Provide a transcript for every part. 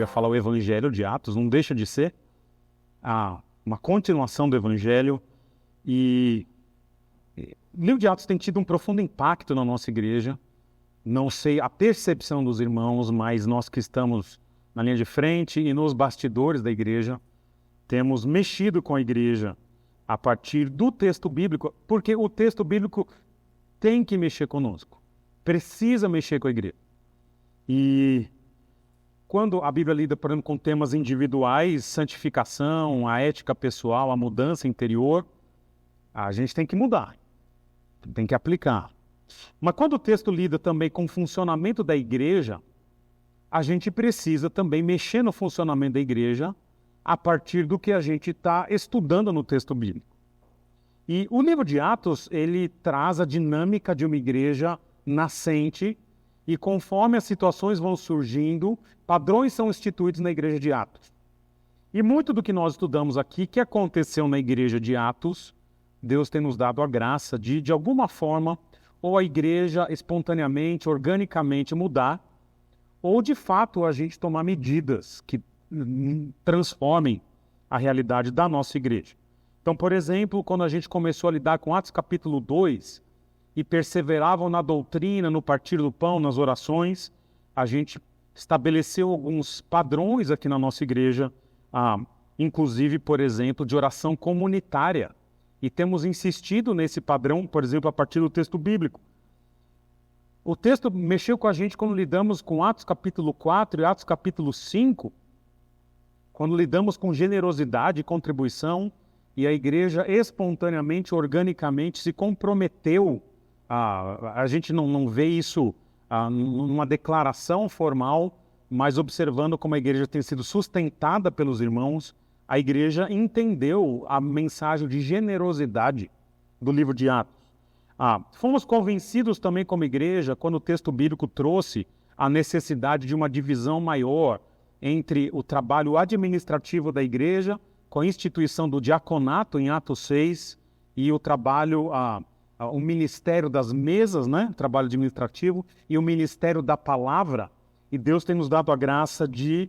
ia falar o Evangelho de Atos, não deixa de ser uma continuação do Evangelho. E o livro de Atos tem tido um profundo impacto na nossa igreja. Não sei a percepção dos irmãos, mas nós que estamos na linha de frente e nos bastidores da igreja, temos mexido com a igreja a partir do texto bíblico, porque o texto bíblico tem que mexer conosco, precisa mexer com a igreja. E quando a Bíblia lida, por exemplo, com temas individuais, santificação, a ética pessoal, a mudança interior, a gente tem que mudar, tem que aplicar. Mas quando o texto lida também com o funcionamento da igreja, a gente precisa também mexer no funcionamento da igreja a partir do que a gente está estudando no texto bíblico. E o livro de Atos, ele traz a dinâmica de uma igreja nascente e conforme as situações vão surgindo, padrões são instituídos na igreja de Atos. E muito do que nós estudamos aqui, que aconteceu na igreja de Atos, Deus tem nos dado a graça de alguma forma, ou a igreja espontaneamente, organicamente mudar, ou de fato a gente tomar medidas que transformem a realidade da nossa igreja. Então, por exemplo, quando a gente começou a lidar com Atos capítulo 2 e perseveravam na doutrina, no partir do pão, nas orações, a gente estabeleceu alguns padrões aqui na nossa igreja, inclusive, por exemplo, de oração comunitária. E temos insistido nesse padrão, por exemplo, a partir do texto bíblico. O texto mexeu com a gente quando lidamos com Atos capítulo 4 e Atos capítulo 5, quando lidamos com generosidade e contribuição, e a igreja espontaneamente, organicamente se comprometeu. A gente não vê isso numa declaração formal, mas observando como a igreja tem sido sustentada pelos irmãos, a igreja entendeu a mensagem de generosidade do livro de Atos. Fomos convencidos também como igreja quando o texto bíblico trouxe a necessidade de uma divisão maior entre o trabalho administrativo da igreja, com a instituição do diaconato em Atos 6, e o trabalho, o ministério das mesas, né? Trabalho administrativo, e o ministério da palavra. E Deus tem nos dado a graça de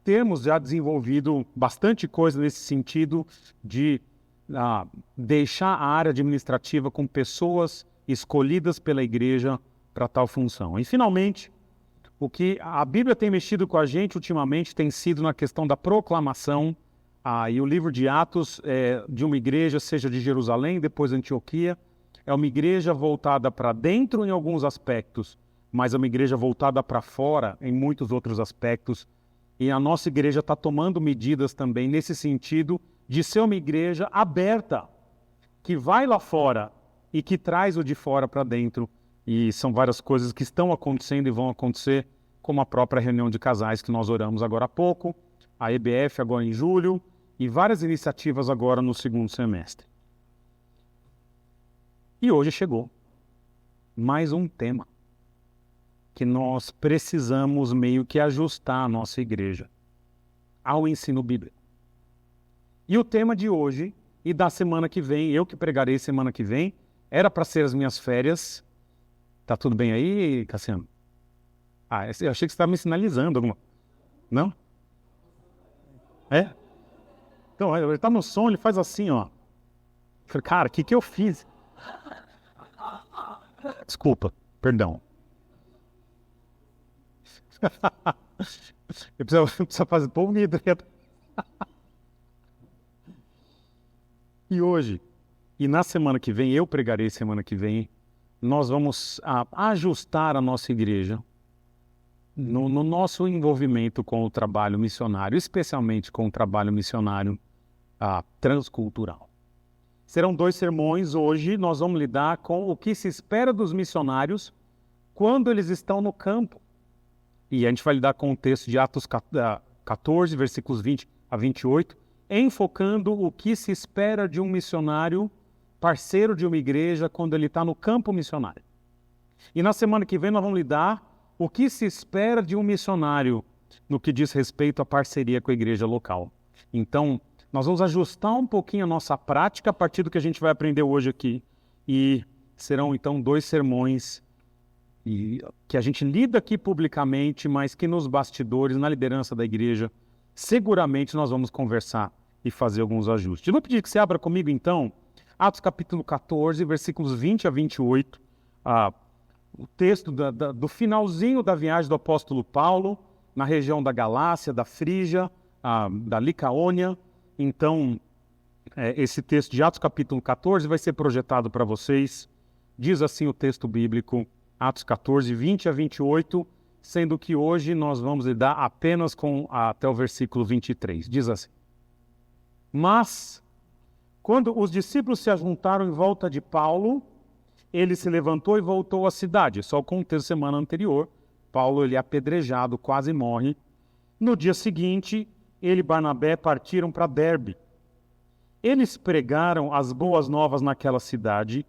termos já desenvolvido bastante coisa nesse sentido de deixar a área administrativa com pessoas escolhidas pela igreja para tal função. E, finalmente, o que a Bíblia tem mexido com a gente ultimamente tem sido na questão da proclamação, e o livro de Atos de uma igreja, seja de Jerusalém, depois Antioquia, é uma igreja voltada para dentro em alguns aspectos, mas é uma igreja voltada para fora em muitos outros aspectos. E a nossa igreja está tomando medidas também nesse sentido de ser uma igreja aberta, que vai lá fora e que traz o de fora para dentro. E são várias coisas que estão acontecendo e vão acontecer, como a própria reunião de casais que nós oramos agora há pouco, a EBF agora em julho, e várias iniciativas agora no segundo semestre. E hoje chegou mais um tema que nós precisamos meio que ajustar a nossa igreja ao ensino bíblico. E o tema de hoje e da semana que vem, eu que pregarei semana que vem, era para ser as minhas férias. Tá tudo bem aí, Cassiano? Eu achei que você estava me sinalizando alguma. Não? É? Então, ele está no som, ele faz assim, ó. Eu falei, cara, o que eu fiz? Desculpa, perdão. Eu preciso fazer bonito. E hoje, e na semana que vem, eu pregarei semana que vem, nós vamos ajustar a nossa igreja no nosso envolvimento com o trabalho missionário, especialmente com o trabalho missionário transcultural. Serão 2 sermões. Hoje nós vamos lidar com o que se espera dos missionários quando eles estão no campo. E a gente vai lidar com o texto de Atos 14, versículos 20 a 28, enfocando o que se espera de um missionário, parceiro de uma igreja, quando ele está no campo missionário. E na semana que vem nós vamos lidar o que se espera de um missionário no que diz respeito à parceria com a igreja local. Então, nós vamos ajustar um pouquinho a nossa prática a partir do que a gente vai aprender hoje aqui. E serão, então, 2 sermões e que a gente lida aqui publicamente, mas que nos bastidores, na liderança da igreja, seguramente nós vamos conversar e fazer alguns ajustes. Eu vou pedir que você abra comigo, então, Atos capítulo 14, versículos 20 a 28, o texto do finalzinho da viagem do apóstolo Paulo, na região da Galácia, da Frígia, da Licaônia. Então, esse texto de Atos capítulo 14 vai ser projetado para vocês. Diz assim o texto bíblico, Atos 14, 20 a 28, sendo que hoje nós vamos lidar apenas até o versículo 23. Diz assim: Mas, quando os discípulos se ajuntaram em volta de Paulo, ele se levantou e voltou à cidade. Só o contexto da semana anterior, Paulo ele é apedrejado, quase morre. No dia seguinte, ele e Barnabé partiram para Derbe. Eles pregaram as boas novas naquela cidade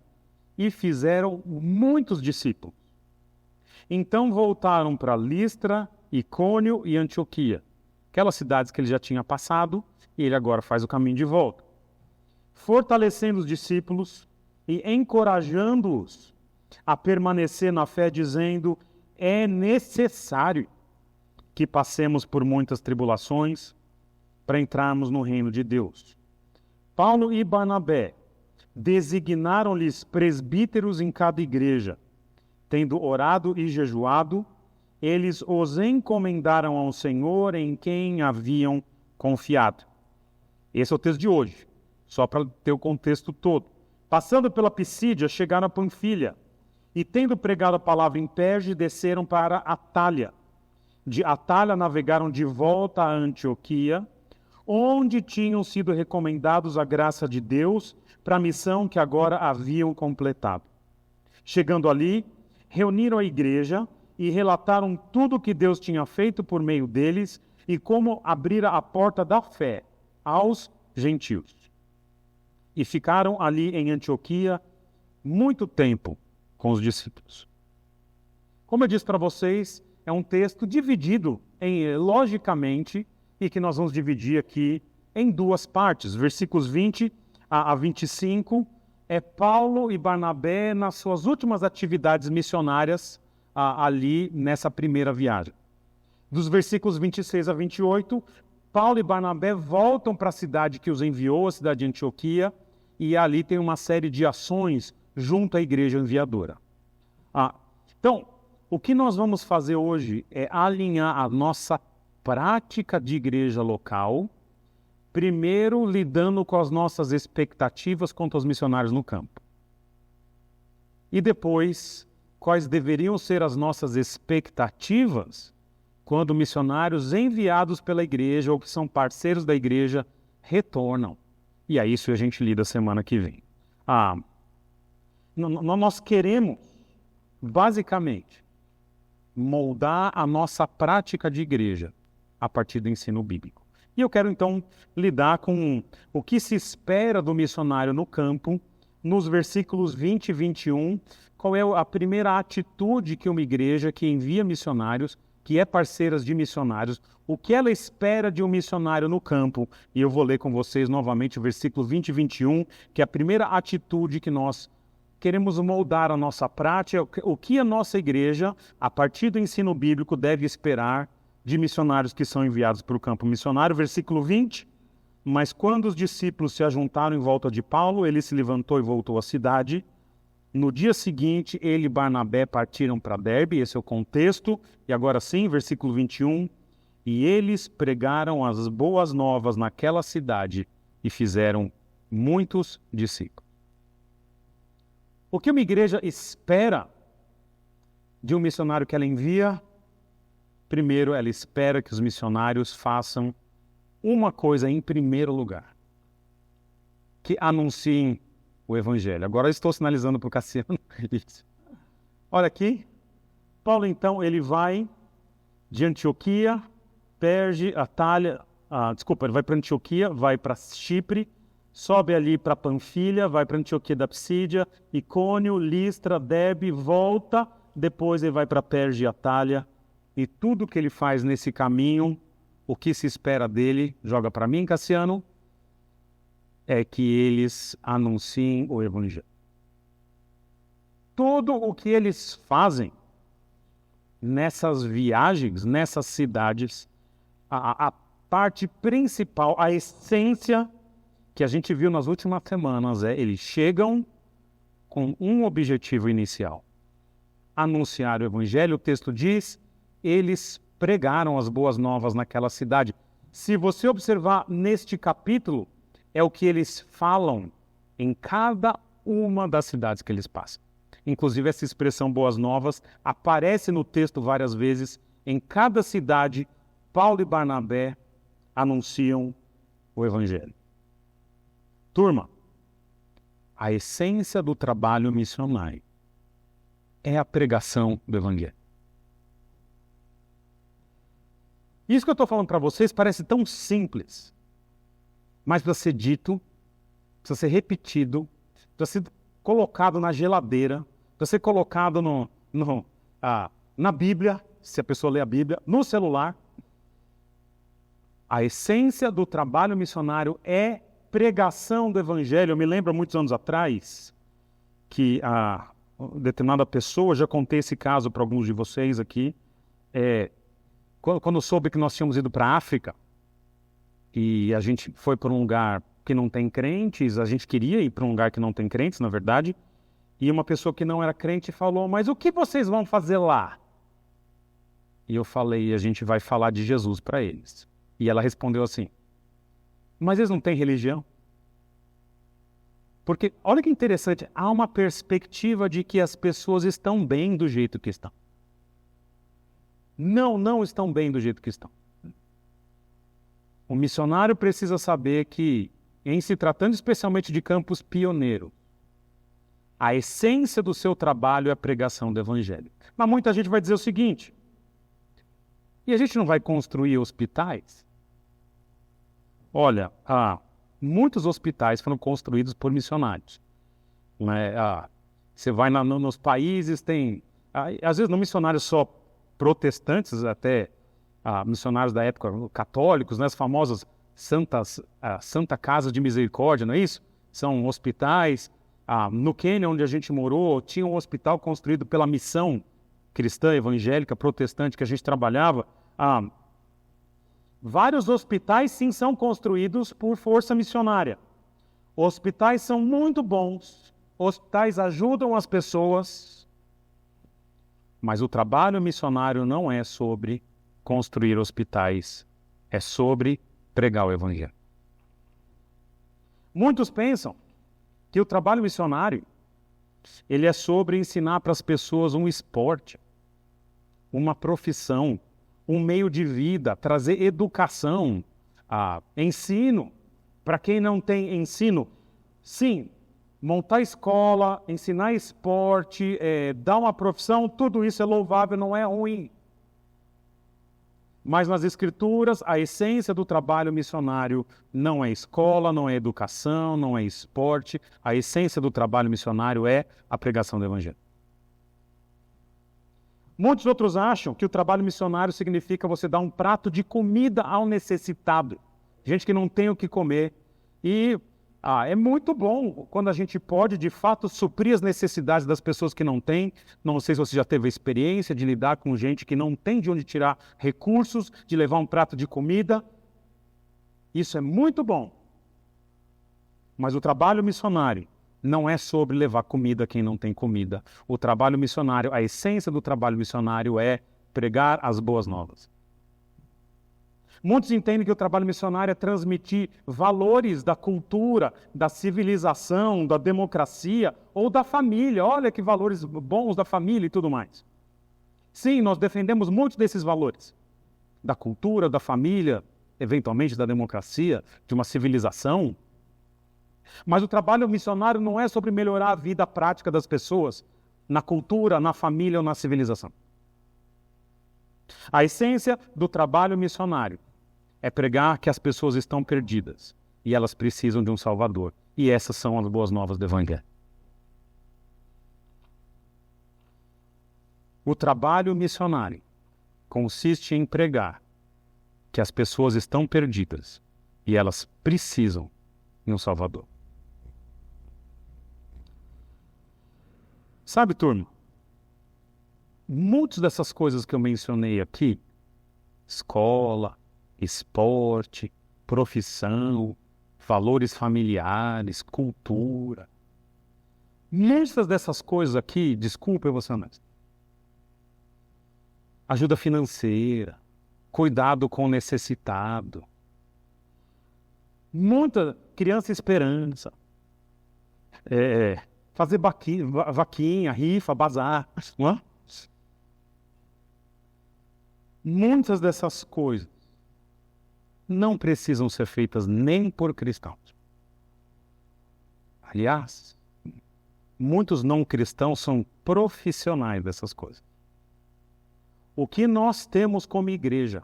e fizeram muitos discípulos. Então voltaram para Listra, Icônio e Antioquia, aquelas cidades que ele já tinha passado, e ele agora faz o caminho de volta. Fortalecendo os discípulos e encorajando-os a permanecer na fé, dizendo: é necessário que passemos por muitas tribulações para entrarmos no reino de Deus. Paulo e Barnabé designaram-lhes presbíteros em cada igreja. Tendo orado e jejuado, eles os encomendaram ao Senhor em quem haviam confiado. Esse é o texto de hoje, só para ter o contexto todo. Passando pela Pisídia, chegaram a Panfilha, e tendo pregado a palavra em Perge, desceram para Atália. De Atália navegaram de volta a Antioquia, onde tinham sido recomendados a graça de Deus para a missão que agora haviam completado. Chegando ali, reuniram a igreja e relataram tudo o que Deus tinha feito por meio deles e como abrira a porta da fé aos gentios. E ficaram ali em Antioquia muito tempo com os discípulos. Como eu disse para vocês, é um texto dividido logicamente, e que nós vamos dividir aqui em duas partes. Versículos 20 a 25 é Paulo e Barnabé nas suas últimas atividades missionárias ali nessa primeira viagem. Dos versículos 26 a 28, Paulo e Barnabé voltam para a cidade que os enviou, a cidade de Antioquia, e ali tem uma série de ações junto à igreja enviadora. Então, o que nós vamos fazer hoje é alinhar a nossa prática de igreja local, primeiro lidando com as nossas expectativas quanto aos missionários no campo. E depois, quais deveriam ser as nossas expectativas quando missionários enviados pela igreja ou que são parceiros da igreja retornam. E é isso que a gente lida semana que vem. Nós queremos, basicamente, moldar a nossa prática de igreja a partir do ensino bíblico. E eu quero, então, lidar com o que se espera do missionário no campo, nos versículos 20 e 21, qual é a primeira atitude que uma igreja que envia missionários, que é parceira de missionários, o que ela espera de um missionário no campo. E eu vou ler com vocês novamente o versículo 20 e 21, que é a primeira atitude que nós queremos moldar a nossa prática, o que a nossa igreja, a partir do ensino bíblico, deve esperar de missionários que são enviados para o campo missionário. Versículo 20, mas quando os discípulos se ajuntaram em volta de Paulo, ele se levantou e voltou à cidade. No dia seguinte, ele e Barnabé partiram para Derbe, esse é o contexto, e agora sim, versículo 21, e eles pregaram as boas novas naquela cidade e fizeram muitos discípulos. O que uma igreja espera de um missionário que ela envia? Primeiro, ela espera que os missionários façam uma coisa em primeiro lugar, que anunciem o Evangelho. Agora eu estou sinalizando para o Cassiano isso. Olha aqui, Paulo então, ele vai de Antioquia, Perge, Atália, ele vai para Antioquia, vai para Chipre, sobe ali para Panfilha, vai para Antioquia da Psídia, Icônio, Listra, Derbe, volta, depois ele vai para Perge e Atália, e tudo que ele faz nesse caminho, o que se espera dele, joga para mim, Cassiano, é que eles anunciem o Evangelho. Tudo o que eles fazem nessas viagens, nessas cidades, a parte principal, a essência que a gente viu nas últimas semanas eles chegam com um objetivo inicial: anunciar o evangelho. O texto diz, eles pregaram as boas novas naquela cidade. Se você observar neste capítulo, é o que eles falam em cada uma das cidades que eles passam. Inclusive, essa expressão boas novas aparece no texto várias vezes. Em cada cidade, Paulo e Barnabé anunciam o evangelho. Turma, a essência do trabalho missionário é a pregação do evangelho. Isso que eu estou falando para vocês parece tão simples, mas precisa ser dito, precisa ser repetido, precisa ser colocado na geladeira, precisa ser colocado na Bíblia, se a pessoa lê a Bíblia, no celular. A essência do trabalho missionário é pregação do evangelho. Eu me lembro, há muitos anos atrás, que a determinada pessoa, já contei esse caso para alguns de vocês aqui, quando soube que nós tínhamos ido para a África, e a gente foi para um lugar que não tem crentes, a gente queria ir para um lugar que não tem crentes, na verdade, e uma pessoa que não era crente falou, mas o que vocês vão fazer lá? E eu falei, a gente vai falar de Jesus para eles. E ela respondeu assim, mas eles não têm religião? Porque, olha que interessante, há uma perspectiva de que as pessoas estão bem do jeito que estão. Não estão bem do jeito que estão. O missionário precisa saber que, em se tratando especialmente de campos pioneiros, a essência do seu trabalho é a pregação do evangelho. Mas muita gente vai dizer o seguinte, e a gente não vai construir hospitais? Olha, muitos hospitais foram construídos por missionários. Você vai nos países, tem... às vezes não missionários só protestantes, até missionários da época católicos, né, as famosas Santa Casa de Misericórdia, não é isso? São hospitais. No Quênia, onde a gente morou, tinha um hospital construído pela missão cristã, evangélica, protestante que a gente trabalhava. Vários hospitais, sim, são construídos por força missionária. Hospitais são muito bons, hospitais ajudam as pessoas, mas o trabalho missionário não é sobre construir hospitais, é sobre pregar o evangelho. Muitos pensam que o trabalho missionário, ele é sobre ensinar para as pessoas um esporte, uma profissão, um meio de vida, trazer educação, ensino. Para quem não tem ensino, sim, montar escola, ensinar esporte, dar uma profissão, tudo isso é louvável, não é ruim. Mas nas Escrituras, a essência do trabalho missionário não é escola, não é educação, não é esporte. A essência do trabalho missionário é a pregação do evangelho. Muitos outros acham que o trabalho missionário significa você dar um prato de comida ao necessitado. Gente que não tem o que comer. E é muito bom quando a gente pode, de fato, suprir as necessidades das pessoas que não têm. Não sei se você já teve a experiência de lidar com gente que não tem de onde tirar recursos, de levar um prato de comida. Isso é muito bom. Mas o trabalho missionário não é sobre levar comida a quem não tem comida. O trabalho missionário, a essência do trabalho missionário é pregar as boas novas. Muitos entendem que o trabalho missionário é transmitir valores da cultura, da civilização, da democracia ou da família. Olha que valores bons da família e tudo mais. Sim, nós defendemos muitos desses valores. Da cultura, da família, eventualmente da democracia, de uma civilização. Mas o trabalho missionário não é sobre melhorar a vida prática das pessoas, na cultura, na família ou na civilização. A essência do trabalho missionário é pregar que as pessoas estão perdidas e elas precisam de um Salvador. E essas são as boas novas do Evangelho. O trabalho missionário consiste em pregar que as pessoas estão perdidas e elas precisam de um Salvador. Sabe, turma, muitas dessas coisas que eu mencionei aqui, escola, esporte, profissão, valores familiares, cultura, muitas dessas coisas aqui, desculpa eu vou ser honesto, ajuda financeira, cuidado com o necessitado, muita criança esperança, fazer vaquinha, rifa, bazar, não é? Muitas dessas coisas não precisam ser feitas nem por cristãos. Aliás, muitos não cristãos são profissionais dessas coisas. O que nós temos como igreja,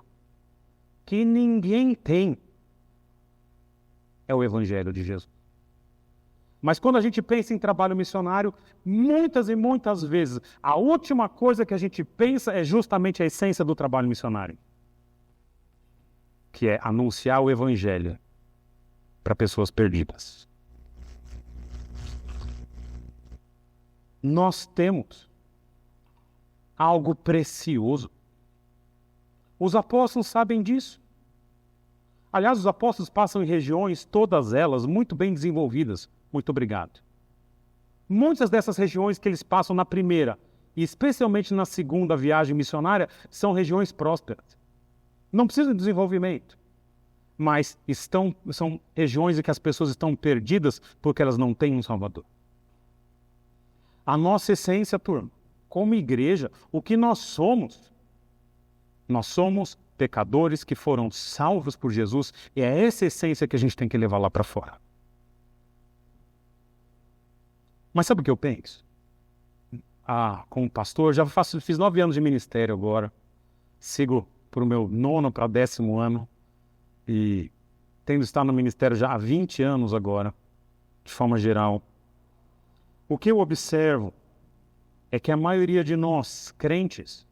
que ninguém tem, é o Evangelho de Jesus. Mas quando a gente pensa em trabalho missionário, muitas e muitas vezes, a última coisa que a gente pensa é justamente a essência do trabalho missionário, que é anunciar o Evangelho para pessoas perdidas. Nós temos algo precioso. Os apóstolos sabem disso. Aliás, os apóstolos passam em regiões, todas elas, muito bem desenvolvidas. Muito obrigado. Muitas dessas regiões que eles passam na primeira, e especialmente na segunda viagem missionária, são regiões prósperas. Não precisam de desenvolvimento, mas são regiões em que as pessoas estão perdidas porque elas não têm um Salvador. A nossa essência, turma, como igreja, o que nós somos pecadores que foram salvos por Jesus, e é essa essência que a gente tem que levar lá para fora. Mas sabe o que eu penso? Como pastor, fiz 9 anos de ministério agora, sigo para o meu 9º para 10º ano, e tendo estado no ministério já há 20 anos agora, de forma geral. O que eu observo é que a maioria de nós, crentes,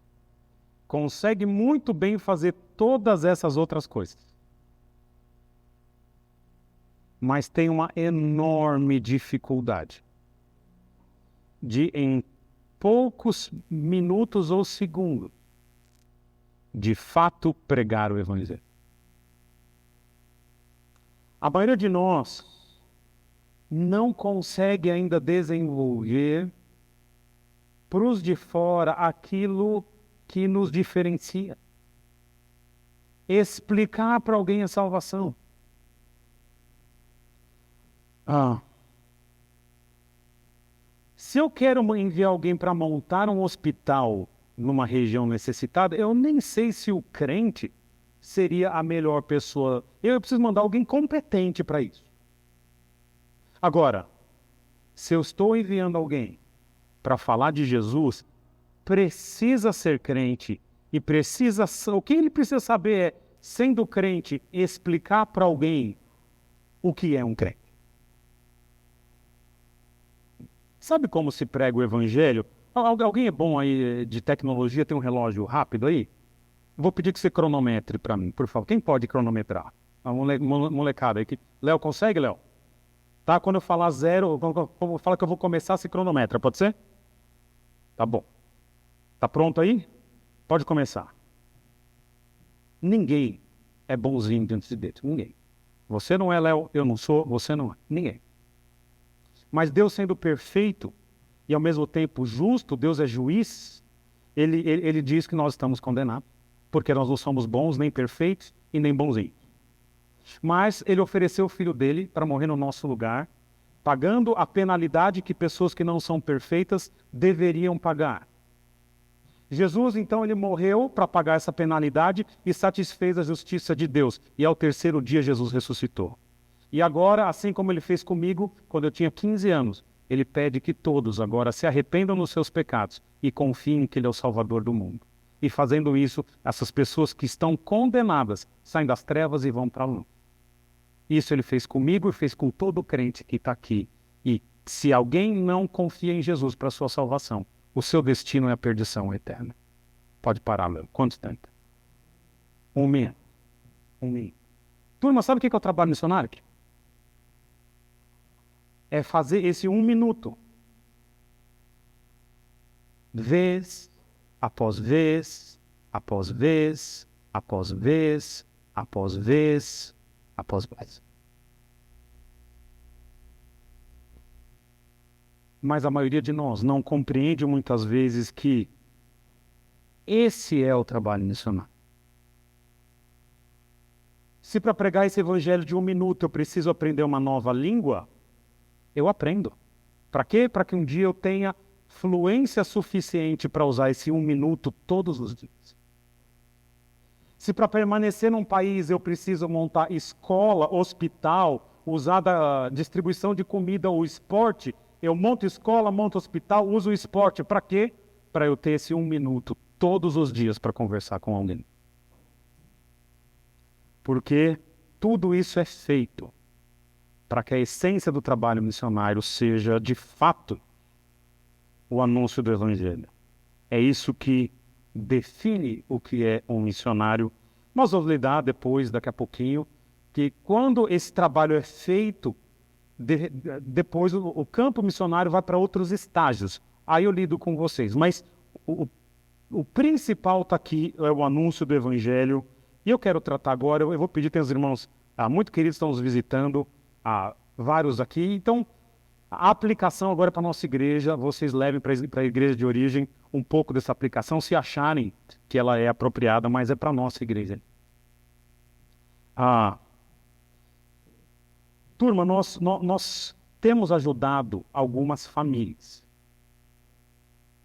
consegue muito bem fazer todas essas outras coisas. Mas tem uma enorme dificuldade de, em poucos minutos ou segundos, de fato pregar o Evangelho. A maioria de nós não consegue ainda desenvolver para os de fora aquilo que nos diferencia. Explicar para alguém a salvação. Se eu quero enviar alguém para montar um hospital numa região necessitada, eu nem sei se o crente seria a melhor pessoa. Eu preciso mandar alguém competente para isso. Agora, se eu estou enviando alguém para falar de Jesus, precisa ser crente e o que ele precisa saber é, sendo crente, explicar para alguém o que é um crente. Sabe como se prega o Evangelho? Alguém é bom aí de tecnologia, tem um relógio rápido aí? Vou pedir que você cronometre para mim, por favor. Quem pode cronometrar? A molecada aí. Léo, consegue, Léo? Tá? Quando eu falar 0, quando eu falar que eu vou começar, se cronometra, pode ser? Tá bom. Tá pronto aí? Pode começar. Ninguém é bonzinho diante de Deus. Ninguém. Você não é, Léo, eu não sou, você não é. Ninguém. Mas Deus sendo perfeito e ao mesmo tempo justo, Deus é juiz, ele diz que nós estamos condenados, porque nós não somos bons, nem perfeitos e nem bonzinhos. Mas ele ofereceu o filho dele para morrer no nosso lugar, pagando a penalidade que pessoas que não são perfeitas deveriam pagar. Jesus, então, ele morreu para pagar essa penalidade e satisfez a justiça de Deus. E ao 3º dia, Jesus ressuscitou. E agora, assim como ele fez comigo, quando eu tinha 15 anos, ele pede que todos agora se arrependam dos seus pecados e confiem que ele é o Salvador do mundo. E fazendo isso, essas pessoas que estão condenadas saem das trevas e vão para a luz. Isso ele fez comigo e fez com todo crente que está aqui. E se alguém não confia em Jesus para a sua salvação, o seu destino é a perdição eterna. Pode parar, meu. Quanto tempo? 1 minuto. 1 minuto. Turma, sabe o que é o trabalho missionário? É fazer esse 1 minuto. Vez após vez, após vez, após vez, após vez, após vez. Mas a maioria de nós não compreende muitas vezes que esse é o trabalho missionário. Se para pregar esse evangelho de 1 minuto eu preciso aprender uma nova língua, eu aprendo. Para quê? Para que um dia eu tenha fluência suficiente para usar esse 1 minuto todos os dias. Se para permanecer num país eu preciso montar escola, hospital, usar da distribuição de comida ou esporte, eu monto escola, monto hospital, uso o esporte. Para quê? Para eu ter esse 1 minuto todos os dias para conversar com alguém. Porque tudo isso é feito para que a essência do trabalho missionário seja, de fato, o anúncio do Evangelho. É isso que define o que é um missionário. Nós vamos lidar depois, daqui a pouquinho, que quando esse trabalho é feito, depois o campo missionário vai para outros estágios. Aí eu lido com vocês. Mas o principal está aqui, é o anúncio do Evangelho. E eu quero tratar agora, eu vou pedir, tem os irmãos muito queridos que estão nos visitando, vários aqui. Então, a aplicação agora para a nossa igreja, vocês levem para a igreja de origem um pouco dessa aplicação, se acharem que ela é apropriada, mas é para a nossa igreja. Turma, nós temos ajudado algumas famílias.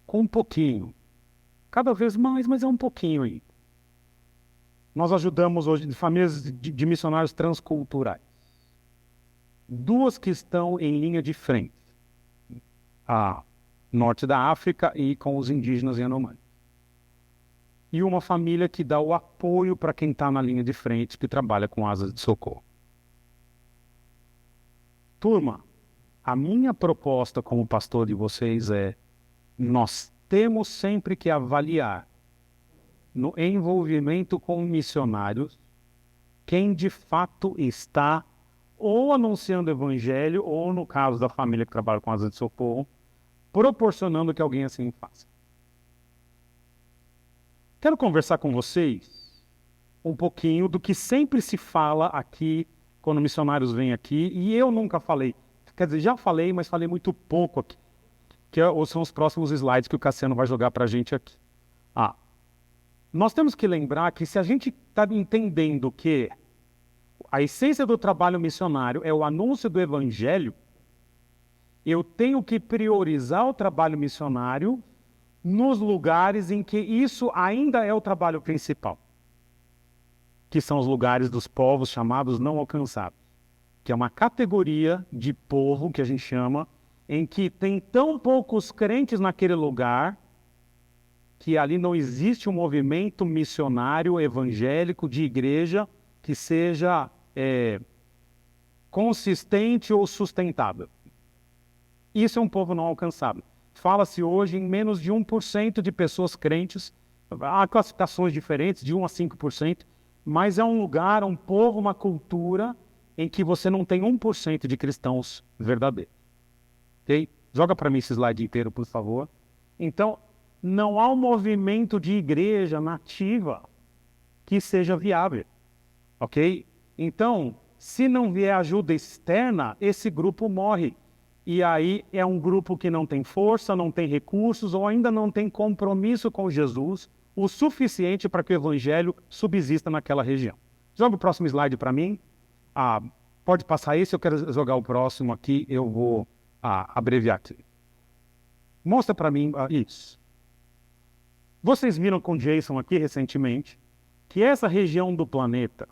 Com um pouquinho. Cada vez mais, mas é um pouquinho aí. Nós ajudamos hoje famílias de missionários transculturais. 2 que estão em linha de frente. A norte da África e com os indígenas Yanomami. E uma família que dá o apoio para quem está na linha de frente, que trabalha com asas de socorro. Turma, a minha proposta como pastor de vocês é: nós temos sempre que avaliar no envolvimento com missionários quem de fato está ou anunciando o evangelho, ou no caso da família que trabalha com asas de socorro, proporcionando que alguém assim faça. Quero conversar com vocês um pouquinho do que sempre se fala aqui quando missionários vêm aqui, e eu nunca falei. Quer dizer, já falei, mas falei muito pouco aqui. Que são os próximos slides que o Cassiano vai jogar para a gente aqui. Nós temos que lembrar que se a gente está entendendo que a essência do trabalho missionário é o anúncio do evangelho, eu tenho que priorizar o trabalho missionário nos lugares em que isso ainda é o trabalho principal, que são os lugares dos povos chamados não alcançados, que é uma categoria de povo que a gente chama, em que tem tão poucos crentes naquele lugar, que ali não existe um movimento missionário evangélico de igreja que seja consistente ou sustentável. Isso é um povo não alcançado. Fala-se hoje em menos de 1% de pessoas crentes. Há classificações diferentes, de 1 a 5%, mas é um lugar, um povo, uma cultura em que você não tem 1% de cristãos verdadeiros. Okay? Joga para mim esse slide inteiro, por favor. Então, não há um movimento de igreja nativa que seja viável. Ok? Então, se não vier ajuda externa, esse grupo morre. E aí é um grupo que não tem força, não tem recursos ou ainda não tem compromisso com Jesus o suficiente para que o evangelho subsista naquela região. Joga o próximo slide para mim. Pode passar esse, eu quero jogar o próximo aqui, eu vou abreviar aqui. Mostra para mim isso. Vocês viram com o Jason aqui recentemente que essa região do planeta,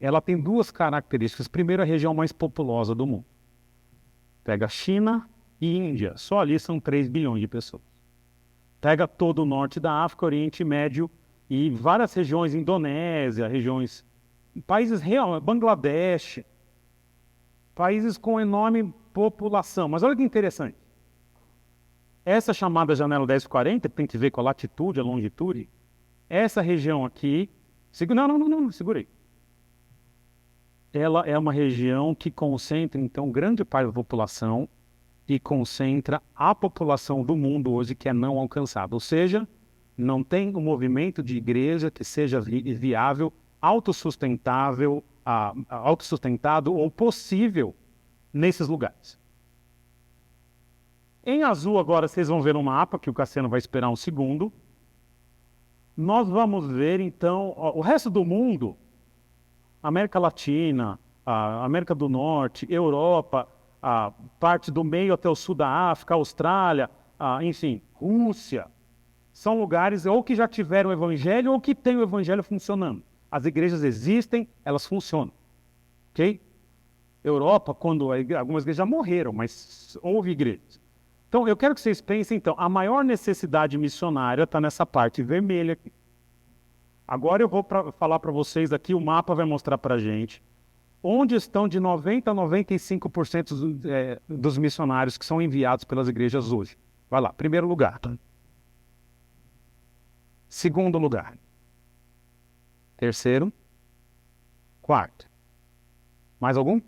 ela tem 2 características. Primeiro, a região mais populosa do mundo. Pega China e Índia, só ali são 3 bilhões de pessoas. Pega todo o norte da África, Oriente Médio e várias regiões, Indonésia, regiões, países reais, Bangladesh, países com enorme população. Mas olha que interessante. Essa chamada janela 1040, que tem que ver com a latitude, a longitude, essa região aqui, não, segura aí. Ela é uma região que concentra, então, grande parte da população e concentra a população do mundo hoje que é não alcançada. Ou seja, não tem um movimento de igreja que seja viável, autossustentado ou possível nesses lugares. Em azul agora vocês vão ver um mapa, que o Cassiano vai esperar um segundo. Nós vamos ver então o resto do mundo, América Latina, América do Norte, Europa, parte do meio até o sul da África, Austrália, enfim, Rússia. São lugares ou que já tiveram o evangelho ou que têm o evangelho funcionando. As igrejas existem, elas funcionam. Ok? Europa, quando algumas igrejas já morreram, mas houve igrejas. Então, eu quero que vocês pensem, então, a maior necessidade missionária está nessa parte vermelha aqui. Agora eu vou falar para vocês aqui, o mapa vai mostrar para a gente onde estão de 90% a 95% dos missionários que são enviados pelas igrejas hoje. Vai lá, primeiro lugar. Segundo lugar. Terceiro. Quarto. Mais algum?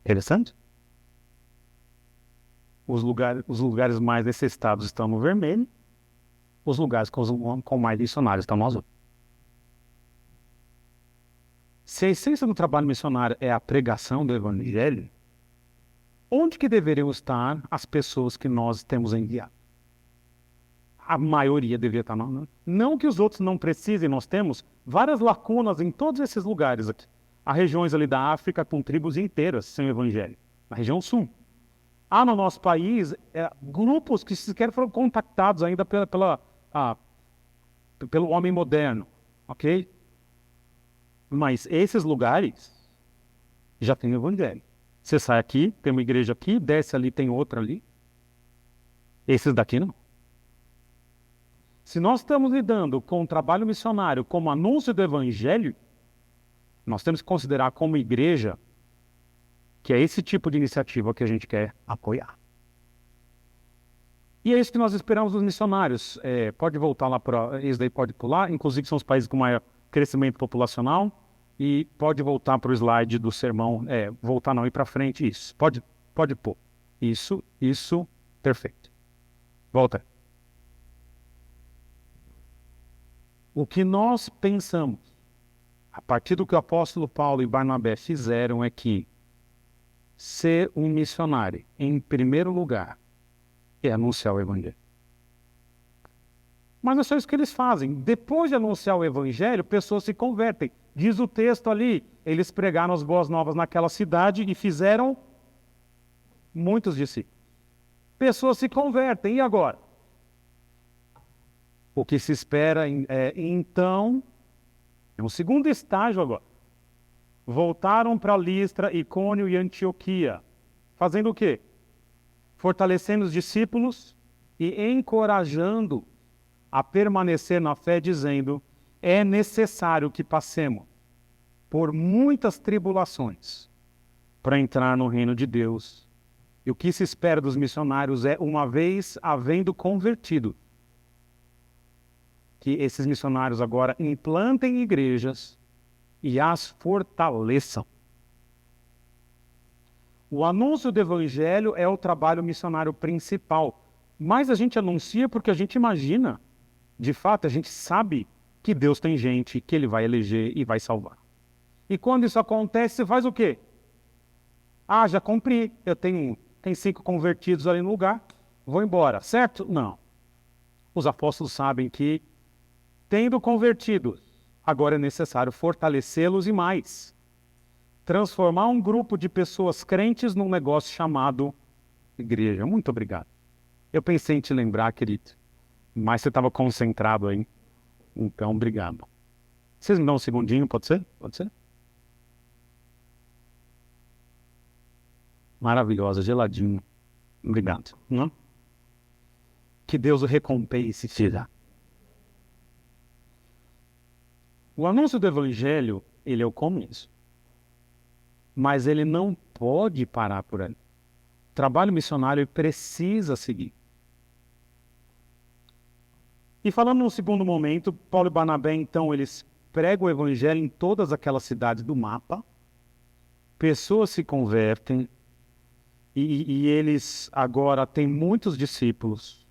Interessante? Os lugares mais necessitados estão no vermelho. Os lugares com mais missionários estão no azul. Se a essência do trabalho missionário é a pregação do evangelho, onde que deveriam estar as pessoas que nós temos enviado? A maioria deveria estar. Não que os outros não precisem, nós temos várias lacunas em todos esses lugares aqui. Há regiões ali da África com tribos inteiras sem o evangelho. Na região sul. Há no nosso país grupos que sequer foram contactados ainda pelo homem moderno. Ok? Mas esses lugares já tem o evangelho. Você sai aqui, tem uma igreja aqui, desce ali, tem outra ali. Esses daqui não. Se nós estamos lidando com o trabalho missionário como anúncio do evangelho, nós temos que considerar como igreja que é esse tipo de iniciativa que a gente quer apoiar. E é isso que nós esperamos dos missionários. Pode voltar lá para... Isso daí pode pular. Inclusive são os países com maior crescimento populacional. E pode voltar para o slide do sermão. Voltar não, ir para frente. Isso. Pode pôr. Isso. Perfeito. Volta. O que nós pensamos, a partir do que o apóstolo Paulo e Barnabé fizeram, é que ser um missionário, em primeiro lugar, é anunciar o evangelho. Mas não é só isso que eles fazem. Depois de anunciar o evangelho, pessoas se convertem. Diz o texto ali, eles pregaram as boas novas naquela cidade e fizeram muitos discípulos. Pessoas se convertem, e agora? O que se espera então, é um segundo estágio agora. Voltaram para Listra, Icônio e Antioquia. Fazendo o quê? Fortalecendo os discípulos e encorajando a permanecer na fé, dizendo: é necessário que passemos por muitas tribulações para entrar no reino de Deus. E o que se espera dos missionários é, uma vez havendo convertido, que esses missionários agora implantem igrejas e as fortaleçam. O anúncio do evangelho é o trabalho missionário principal, mas a gente anuncia porque a gente imagina, de fato, a gente sabe que Deus tem gente que Ele vai eleger e vai salvar. E quando isso acontece, você faz o quê? Já cumpri, tem 5 convertidos ali no lugar, vou embora, certo? Não. Os apóstolos sabem que, tendo convertidos, agora é necessário fortalecê-los e mais. Transformar um grupo de pessoas crentes num negócio chamado igreja. Muito obrigado. Eu pensei em te lembrar, querido, mas você estava concentrado aí. Então, obrigado. Vocês me dão um segundinho, pode ser? Pode ser? Maravilhosa, geladinho. Obrigado. Não? Que Deus o recompense, filha. O anúncio do evangelho, ele é o começo. Mas ele não pode parar por ali. O trabalho missionário precisa seguir. E falando num segundo momento, Paulo e Barnabé, então, eles pregam o evangelho em todas aquelas cidades do mapa. pessoas se convertem e eles agora têm muitos discípulos.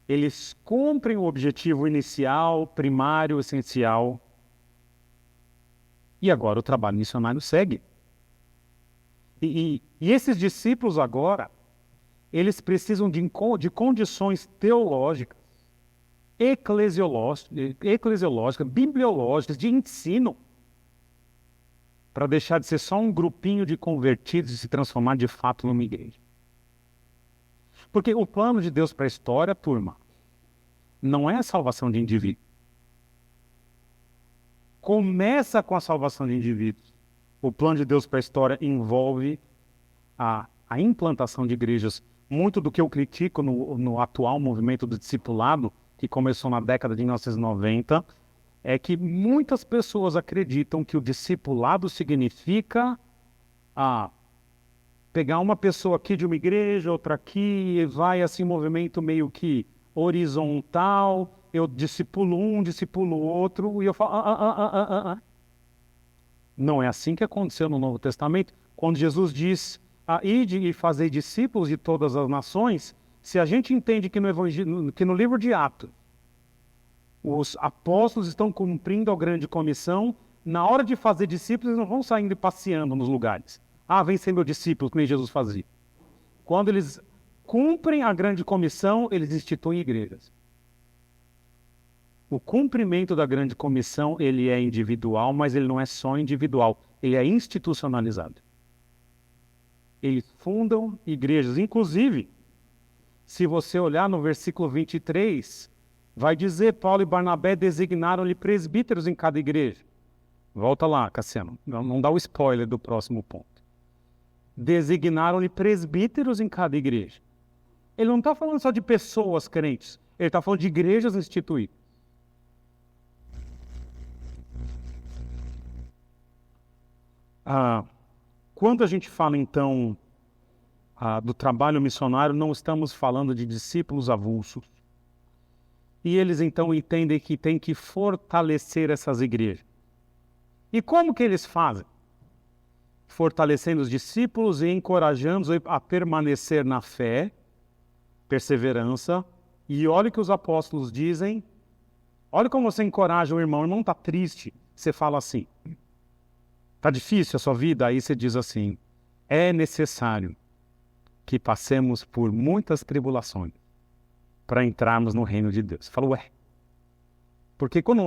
Eles cumprem o objetivo inicial, primário, essencial. E agora o trabalho missionário segue. E esses discípulos agora, eles precisam de condições teológicas, eclesiológicas, bibliológicas, de ensino, para deixar de ser só um grupinho de convertidos e se transformar de fato numa igreja. Porque o plano de Deus para a história, turma, não é a salvação de indivíduos. Começa com a salvação de indivíduos. O plano de Deus para a história envolve a implantação de igrejas. Muito do que eu critico no atual movimento do discipulado, que começou na década de 1990, é que muitas pessoas acreditam que o discipulado significa pegar uma pessoa aqui de uma igreja, outra aqui, e vai assim, um movimento meio que horizontal, eu discipulo um, discipulo outro, e eu falo, Não é assim que aconteceu no Novo Testamento. Quando Jesus diz, ide e fazei discípulos de todas as nações, se a gente entende que no livro de Atos, os apóstolos estão cumprindo a grande comissão, na hora de fazer discípulos, eles não vão saindo e passeando nos lugares. Vem ser meu discípulo, que nem Jesus fazia. Quando eles cumprem a grande comissão, eles instituem igrejas. O cumprimento da grande comissão, ele é individual, mas ele não é só individual, ele é institucionalizado. Eles fundam igrejas. Inclusive, se você olhar no versículo 23, vai dizer, Paulo e Barnabé designaram-lhe presbíteros em cada igreja. Volta lá, Cassiano, não dá o spoiler do próximo ponto. Designaram-lhe presbíteros em cada igreja. Ele não está falando só de pessoas crentes, ele está falando de igrejas instituídas. Quando a gente fala, então, do trabalho missionário, não estamos falando de discípulos avulsos. E eles, então, entendem que tem que fortalecer essas igrejas. E como que eles fazem? Fortalecendo os discípulos e encorajando-os a permanecer na fé, perseverança. E olha o que os apóstolos dizem. Olha como você encoraja o irmão está triste. Você fala assim, está difícil a sua vida? Aí você diz assim, é necessário que passemos por muitas tribulações para entrarmos no reino de Deus. Você fala, porque quando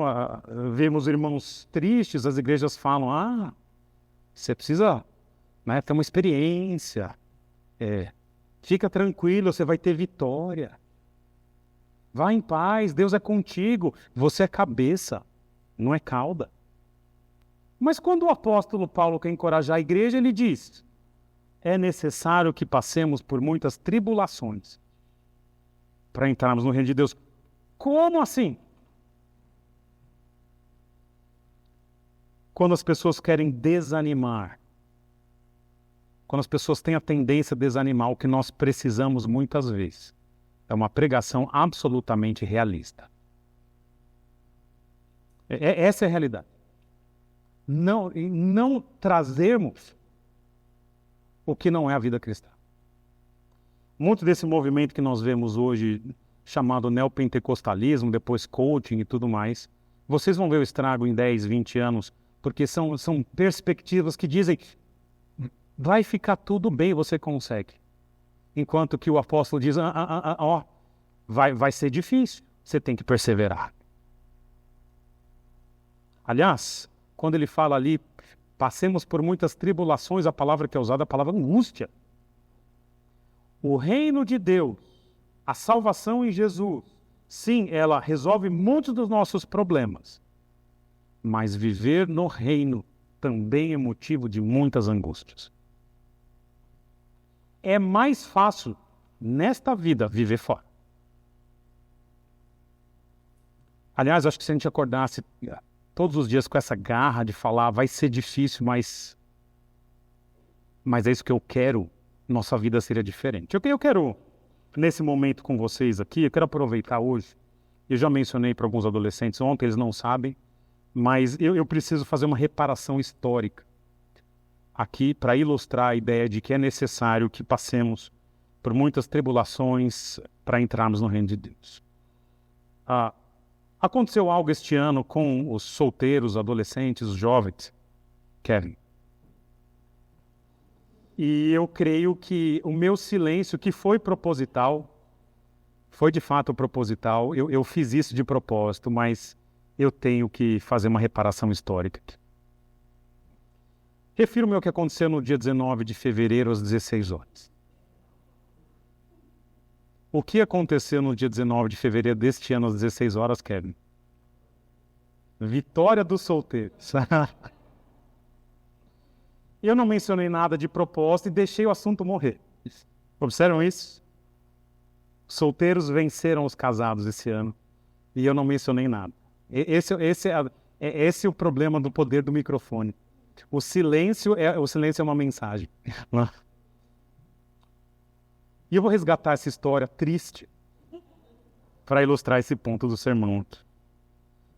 vemos irmãos tristes, as igrejas falam, você precisa ter uma experiência, fica tranquilo, você vai ter vitória. Vá em paz, Deus é contigo, você é cabeça, não é cauda. Mas quando o apóstolo Paulo quer encorajar a igreja, ele diz, é necessário que passemos por muitas tribulações para entrarmos no reino de Deus. Como assim? Quando as pessoas querem desanimar, quando as pessoas têm a tendência a desanimar, o que nós precisamos muitas vezes é uma pregação absolutamente realista. Essa é a realidade. Não trazermos o que não é a vida cristã. Muito desse movimento que nós vemos hoje, chamado neopentecostalismo, depois coaching e tudo mais, vocês vão ver o estrago em 10, 20 anos, porque são perspectivas que dizem vai ficar tudo bem, você consegue. Enquanto que o apóstolo diz, vai ser difícil, você tem que perseverar. Aliás, quando ele fala ali, passemos por muitas tribulações, a palavra que é usada é a palavra angústia. O reino de Deus, a salvação em Jesus, sim, ela resolve muitos dos nossos problemas. Mas viver no reino também é motivo de muitas angústias. É mais fácil, nesta vida, viver fora. Aliás, acho que se a gente acordasse todos os dias com essa garra de falar, vai ser difícil, mas é isso que eu quero, nossa vida seria diferente. Eu quero, nesse momento com vocês aqui, eu quero aproveitar hoje, eu já mencionei para alguns adolescentes ontem, eles não sabem, mas eu preciso fazer uma reparação histórica. aqui para ilustrar a ideia de que é necessário que passemos por muitas tribulações para entrarmos no reino de Deus. Aconteceu algo este ano com os solteiros, adolescentes, os jovens, Kevin. E eu creio que o meu silêncio, que foi proposital, foi de fato proposital, eu fiz isso de propósito, mas eu tenho que fazer uma reparação histórica. Refiro-me ao que aconteceu no dia 19 de fevereiro, às 16 horas. O que aconteceu no dia 19 de fevereiro deste ano, às 16 horas, Kevin? Vitória dos solteiros. Eu não mencionei nada de propósito e deixei o assunto morrer. Observam isso? Solteiros venceram os casados esse ano e eu não mencionei nada. Esse é o problema do poder do microfone. O silêncio é uma mensagem. E eu vou resgatar essa história triste para ilustrar esse ponto do sermão.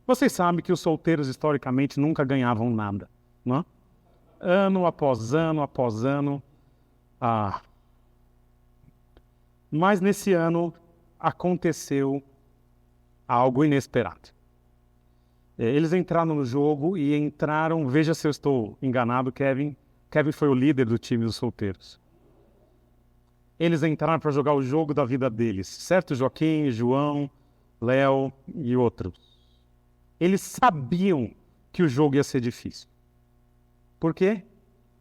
Vocês sabem que os solteiros historicamente nunca ganhavam nada, não é? Ano após ano após ano. Mas nesse ano aconteceu algo inesperado. Eles entraram no jogo e entraram... Veja se eu estou enganado, Kevin. Kevin foi o líder do time dos solteiros. Eles entraram para jogar o jogo da vida deles. Certo, Joaquim, João, Léo e outros. Eles sabiam que o jogo ia ser difícil. Por quê?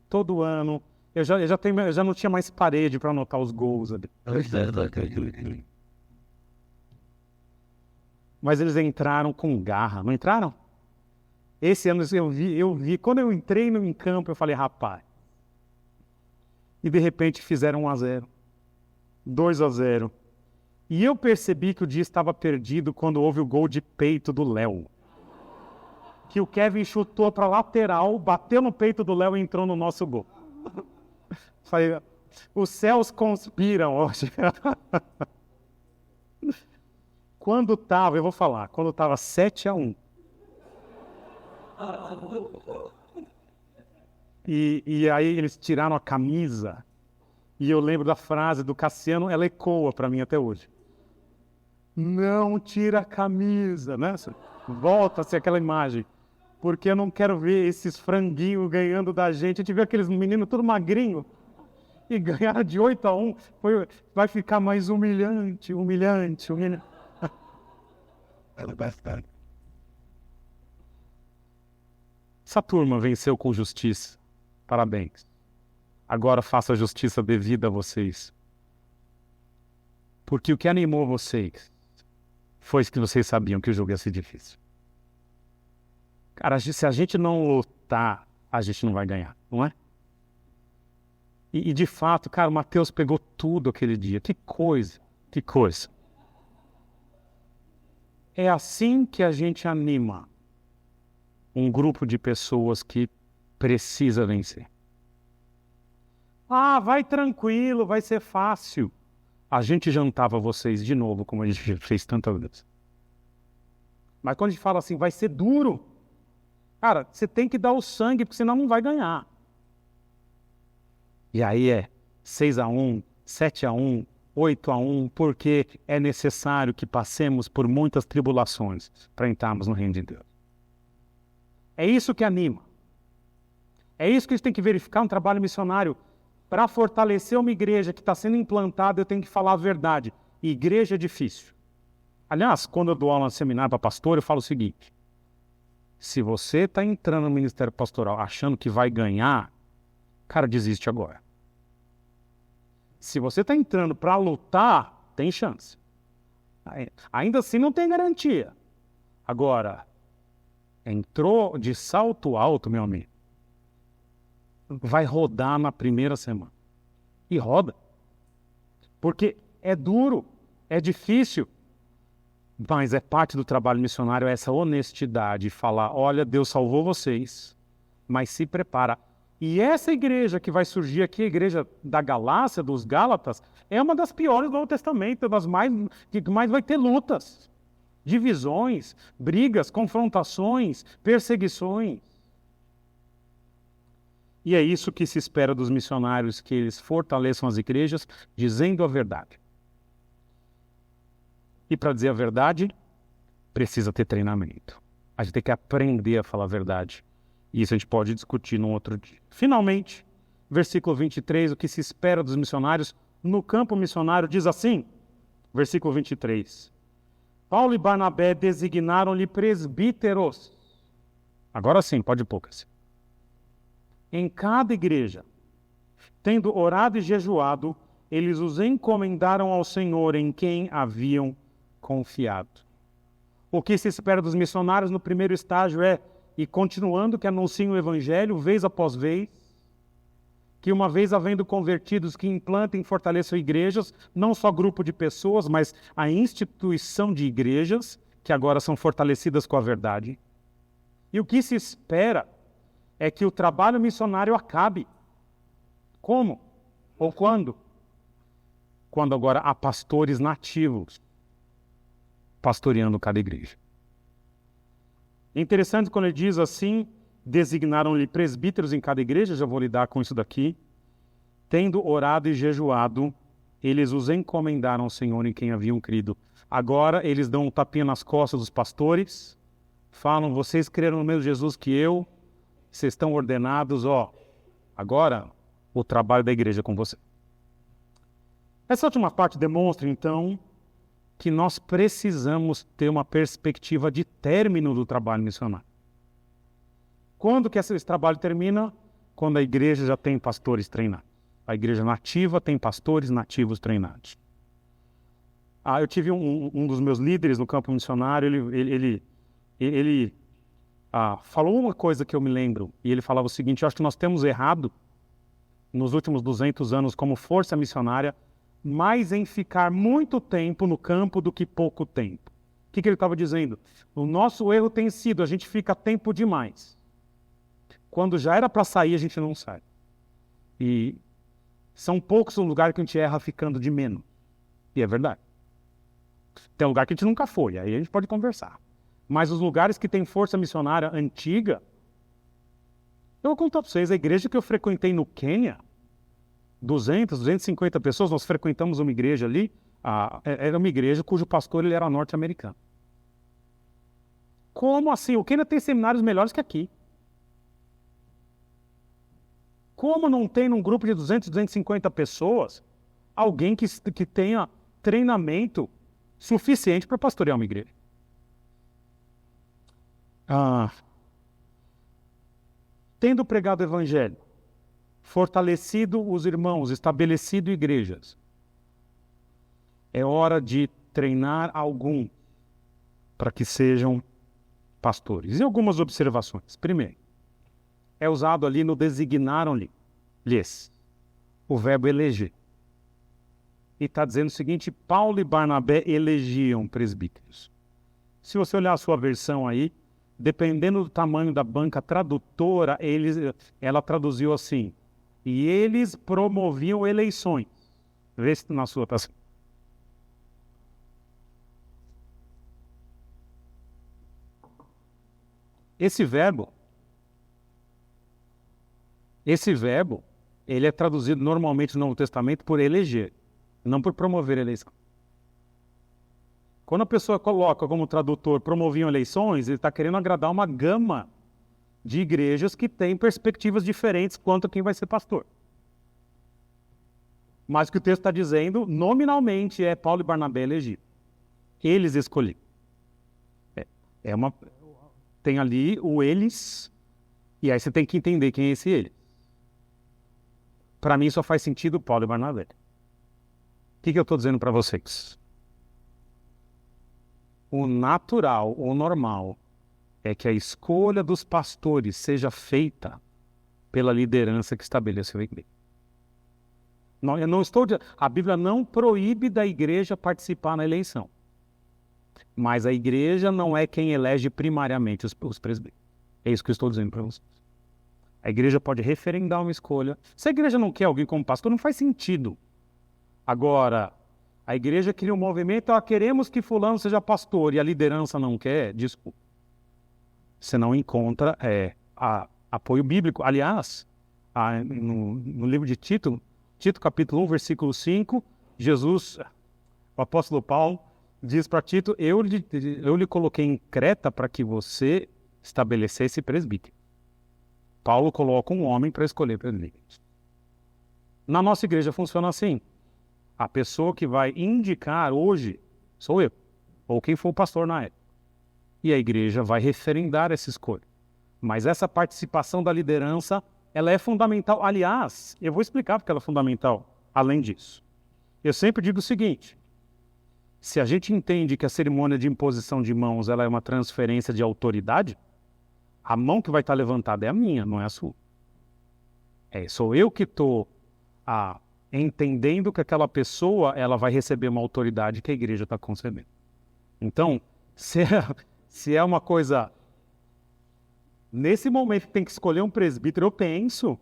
Todo ano... Eu já não tinha mais parede para anotar os gols ali. Mas eles entraram com garra, não entraram? Esse ano eu vi, quando eu entrei em campo, eu falei, rapaz. E de repente fizeram 1-0, 2-0. E eu percebi que o dia estava perdido quando houve o gol de peito do Léo. Que o Kevin chutou para a lateral, bateu no peito do Léo e entrou no nosso gol. Falei, os céus conspiram hoje. Quando estava 7-1. E aí eles tiraram a camisa. E eu lembro da frase do Cassiano, ela ecoa para mim até hoje. Não tira a camisa, né? Volta-se aquela imagem. Porque eu não quero ver esses franguinhos ganhando da gente. A gente vê aqueles meninos tudo magrinho. E ganhar de 8-1 vai ficar mais humilhante. Essa turma venceu com justiça. Parabéns. Agora faça a justiça devida a vocês. Porque o que animou vocês foi que vocês sabiam que o jogo ia ser difícil. Cara, se a gente não lutar, a gente não vai ganhar, não é? E de fato, cara, o Mateus pegou tudo aquele dia. Que coisa. É assim que a gente anima um grupo de pessoas que precisa vencer. Vai tranquilo, vai ser fácil. A gente jantava vocês de novo, como a gente fez tantas vezes. Mas quando a gente fala assim, vai ser duro. Cara, você tem que dar o sangue, porque senão não vai ganhar. E aí é 6-1, 7-1, 8-1, porque é necessário que passemos por muitas tribulações para entrarmos no reino de Deus. É isso que anima. É isso que a gente tem que verificar um trabalho missionário. Para fortalecer uma igreja que está sendo implantada, eu tenho que falar a verdade. Igreja é difícil. Aliás, quando eu dou aula no seminário para pastor, eu falo o seguinte. Se você está entrando no ministério pastoral achando que vai ganhar, cara, desiste agora. Se você está entrando para lutar, tem chance. Ainda assim não tem garantia. Agora, entrou de salto alto, meu amigo, vai rodar na primeira semana. E roda. Porque é duro, é difícil. Mas é parte do trabalho missionário essa honestidade, falar, olha, Deus salvou vocês, mas se prepara. E essa igreja que vai surgir aqui, a igreja da Galácia, dos Gálatas, é uma das piores do Novo Testamento, que mais vai ter lutas, divisões, brigas, confrontações, perseguições. E é isso que se espera dos missionários, que eles fortaleçam as igrejas, dizendo a verdade. E para dizer a verdade, precisa ter treinamento. A gente tem que aprender a falar a verdade. E isso a gente pode discutir num outro dia. Finalmente, versículo 23, o que se espera dos missionários no campo missionário diz assim, versículo 23. Paulo e Barnabé designaram-lhe presbíteros. Agora sim, pode pôr, Cássio. Em cada igreja, tendo orado e jejuado, eles os encomendaram ao Senhor em quem haviam confiado. O que se espera dos missionários no primeiro estágio é, e continuando, que anunciem o evangelho vez após vez, que uma vez havendo convertidos, que implantem e fortaleçam igrejas, não só grupo de pessoas, mas a instituição de igrejas, que agora são fortalecidas com a verdade. E o que se espera é que o trabalho missionário acabe. Como? Ou quando? Quando agora há pastores nativos pastoreando cada igreja. Interessante quando ele diz assim, designaram-lhe presbíteros em cada igreja, já vou lidar com isso daqui. Tendo orado e jejuado, eles os encomendaram ao Senhor em quem haviam crido. Agora eles dão um tapinha nas costas dos pastores, falam, vocês creram no mesmo Jesus que eu, vocês estão ordenados, agora o trabalho da igreja é com você. Essa última parte demonstra, então, que nós precisamos ter uma perspectiva de término do trabalho missionário. Quando que esse trabalho termina? Quando a igreja já tem pastores treinados. A igreja nativa tem pastores nativos treinados. Eu tive um dos meus líderes no campo missionário, ele falou uma coisa que eu me lembro, e ele falava o seguinte, eu acho que nós temos errado, nos últimos 200 anos, como força missionária, mais em ficar muito tempo no campo do que pouco tempo. O que ele estava dizendo? O nosso erro tem sido, a gente fica tempo demais. Quando já era para sair, a gente não sai. E são poucos os lugares que a gente erra ficando de menos. E é verdade. Tem lugar que a gente nunca foi, aí a gente pode conversar. Mas os lugares que tem força missionária antiga, eu vou contar para vocês, a igreja que eu frequentei no Quênia, 250 pessoas, nós frequentamos uma igreja ali, era uma igreja cujo pastor ele era norte-americano. Como assim? O Quênia tem seminários melhores que aqui. Como não tem num grupo de 200, 250 pessoas, alguém que tenha treinamento suficiente para pastorear uma igreja? Tendo pregado o evangelho, fortalecido os irmãos, estabelecido igrejas, é hora de treinar algum para que sejam pastores. E algumas observações. Primeiro, é usado ali no designaram-lhes o verbo eleger. E está dizendo o seguinte, Paulo e Barnabé elegiam presbíteros. Se você olhar a sua versão aí, dependendo do tamanho da banca tradutora, ela traduziu assim, e eles promoviam eleições. Vê se na sua está assim. Esse verbo, ele é traduzido normalmente no Novo Testamento por eleger, não por promover eleição. Quando a pessoa coloca como tradutor promoviam eleições, ele está querendo agradar uma gama de igrejas que têm perspectivas diferentes quanto a quem vai ser pastor. Mas o que o texto está dizendo, nominalmente, é Paulo e Barnabé elegidos. Eles escolhiam. Tem ali o eles, e aí você tem que entender quem é esse ele. Para mim só faz sentido Paulo e Barnabé. O que eu estou dizendo para vocês? O natural, o normal, é que a escolha dos pastores seja feita pela liderança que estabeleceu a igreja. A Bíblia não proíbe da igreja participar na eleição. Mas a igreja não é quem elege primariamente os presbíteros. É isso que eu estou dizendo para vocês. A igreja pode referendar uma escolha. Se a igreja não quer alguém como pastor, não faz sentido. Agora, a igreja cria um movimento, queremos que fulano seja pastor, e a liderança não quer, desculpa. Você não encontra apoio bíblico. Aliás, no livro de Tito, Tito capítulo 1, versículo 5, Jesus, o apóstolo Paulo, diz para Tito, eu lhe coloquei em Creta para que você estabelecesse presbítero. Paulo coloca um homem para escolher presbítero. Na nossa igreja funciona assim. A pessoa que vai indicar hoje sou eu, ou quem for o pastor na época. E a igreja vai referendar essa escolha. Mas essa participação da liderança, ela é fundamental. Aliás, eu vou explicar porque ela é fundamental, além disso. Eu sempre digo o seguinte, se a gente entende que a cerimônia de imposição de mãos ela é uma transferência de autoridade, a mão que vai estar levantada é a minha, não é a sua. Sou eu que estou entendendo que aquela pessoa ela vai receber uma autoridade que a igreja está concedendo. Então, se é uma coisa... Nesse momento que tem que escolher um presbítero, eu penso.